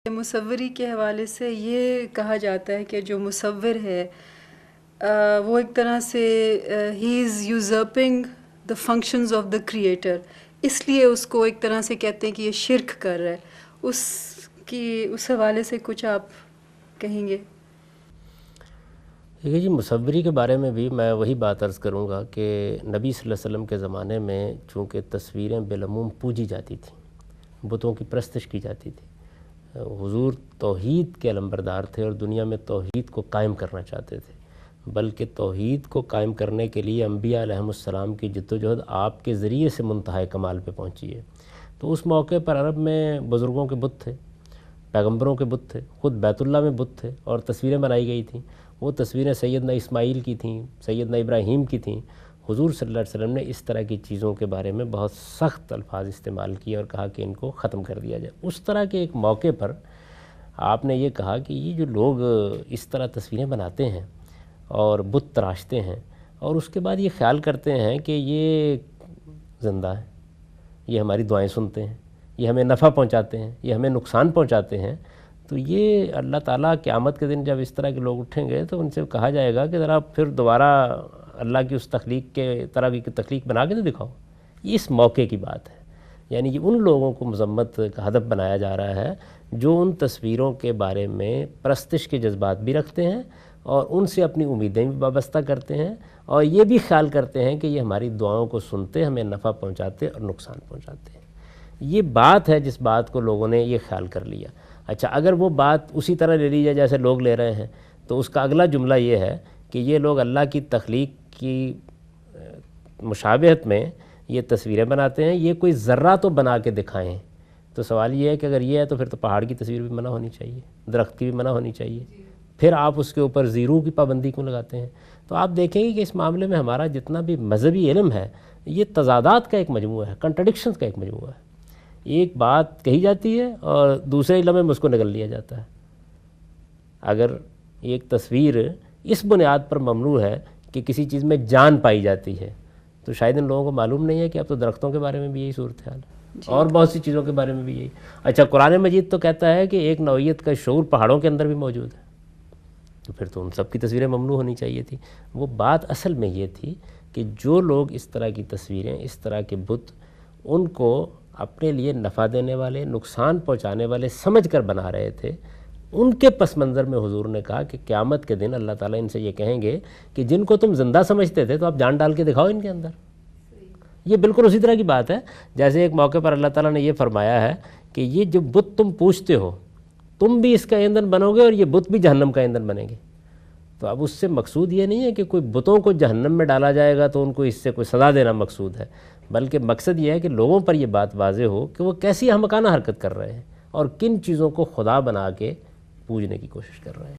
مصوری کے حوالے سے یہ کہا جاتا ہے کہ جو مصور ہے وہ ایک طرح سے ہی is usurping the functions of the creator, اس لیے اس کو ایک طرح سے کہتے ہیں کہ یہ شرک کر رہا ہے۔ اس حوالے سے کچھ آپ کہیں گے؟ دیکھیے جی، مصوری کے بارے میں بھی میں وہی بات عرض کروں گا کہ نبی صلی اللہ علیہ وسلم کے زمانے میں چونکہ تصویریں بالعموم پوجی جاتی تھیں، بتوں کی پرستش کی جاتی تھی، حضور توحید کے علمبردار تھے اور دنیا میں توحید کو قائم کرنا چاہتے تھے، بلکہ توحید کو قائم کرنے کے لیے انبیاء علیہم السلام کی جدوجہد آپ کے ذریعے سے منتہا کمال پہ پہنچی ہے۔ تو اس موقع پر عرب میں بزرگوں کے بت تھے، پیغمبروں کے بت تھے، خود بیت اللہ میں بت تھے اور تصویریں بنائی گئی تھیں۔ وہ تصویریں سیدنا اسماعیل کی تھیں، سیدنا ابراہیم کی تھیں۔ حضور صلی اللہ علیہ وسلم نے اس طرح کی چیزوں کے بارے میں بہت سخت الفاظ استعمال کیے اور کہا کہ ان کو ختم کر دیا جائے۔ اس طرح کے ایک موقع پر آپ نے یہ کہا کہ یہ جو لوگ اس طرح تصویریں بناتے ہیں اور بت تراشتے ہیں اور اس کے بعد یہ خیال کرتے ہیں کہ یہ زندہ ہیں، یہ ہماری دعائیں سنتے ہیں، یہ ہمیں نفع پہنچاتے ہیں، یہ ہمیں نقصان پہنچاتے ہیں، تو یہ اللہ تعالیٰ قیامت کے دن جب اس طرح کے لوگ اٹھیں گے تو ان سے کہا جائے گا کہ ذرا پھر دوبارہ اللہ کی اس تخلیق کے طرح کی تخلیق بنا کے تو دکھاؤ۔ یہ اس موقع کی بات ہے، یعنی کہ ان لوگوں کو مذمت کا ہدف بنایا جا رہا ہے جو ان تصویروں کے بارے میں پرستش کے جذبات بھی رکھتے ہیں اور ان سے اپنی امیدیں بھی وابستہ کرتے ہیں اور یہ بھی خیال کرتے ہیں کہ یہ ہماری دعاؤں کو سنتے، ہمیں نفع پہنچاتے اور نقصان پہنچاتے ہیں۔ یہ بات ہے جس بات کو لوگوں نے یہ خیال کر لیا۔ اچھا، اگر وہ بات اسی طرح لے لی جائے جیسے لوگ لے رہے ہیں تو اس کا اگلا جملہ یہ ہے کہ یہ لوگ اللہ کی تخلیق کی مشابہت میں یہ تصویریں بناتے ہیں، یہ کوئی ذرہ تو بنا کے دکھائیں۔ تو سوال یہ ہے کہ اگر یہ ہے تو پھر تو پہاڑ کی تصویر بھی منع ہونی چاہیے، درخت کی بھی منع ہونی چاہیے، پھر آپ اس کے اوپر زیرو کی پابندی کیوں لگاتے ہیں؟ تو آپ دیکھیں گے کہ اس معاملے میں ہمارا جتنا بھی مذہبی علم ہے یہ تضادات کا ایک مجموعہ ہے، کنٹرڈکشنز کا ایک مجموعہ ہے۔ ایک بات کہی جاتی ہے اور دوسرے لمحے میں اس کو نگل لیا جاتا ہے۔ اگر ایک تصویر اس بنیاد پر ممنوع ہے کہ کسی چیز میں جان پائی جاتی ہے تو شاید ان لوگوں کو معلوم نہیں ہے کہ اب تو درختوں کے بارے میں بھی یہی صورتحال ہے اور بہت سی چیزوں کے بارے میں بھی یہی۔ اچھا، قرآن مجید تو کہتا ہے کہ ایک نوعیت کا شعور پہاڑوں کے اندر بھی موجود ہے، تو پھر تو ان سب کی تصویریں ممنوع ہونی چاہیے تھی۔ وہ بات اصل میں یہ تھی کہ جو لوگ اس طرح کی تصویریں، اس طرح کے بت ان کو اپنے لیے نفع دینے والے، نقصان پہنچانے والے سمجھ کر بنا رہے تھے، ان کے پس منظر میں حضور نے کہا کہ قیامت کے دن اللہ تعالیٰ ان سے یہ کہیں گے کہ جن کو تم زندہ سمجھتے تھے تو آپ جان ڈال کے دکھاؤ ان کے اندر۔ یہ بالکل اسی طرح کی بات ہے جیسے ایک موقع پر اللہ تعالیٰ نے یہ فرمایا ہے کہ یہ جو بت تم پوجتے ہو تم بھی اس کا ایندھن بنو گے اور یہ بت بھی جہنم کا ایندھن بنیں گے۔ تو اب اس سے مقصود یہ نہیں ہے کہ کوئی بتوں کو جہنم میں ڈالا جائے گا تو ان کو اس سے کوئی سزا دینا مقصود ہے، بلکہ مقصد یہ ہے کہ لوگوں پر یہ بات واضح ہو کہ وہ کیسی احمقانہ حرکت کر رہے ہیں اور کن چیزوں کو خدا بنا کے پوجنے کی کوشش کر رہے ہیں۔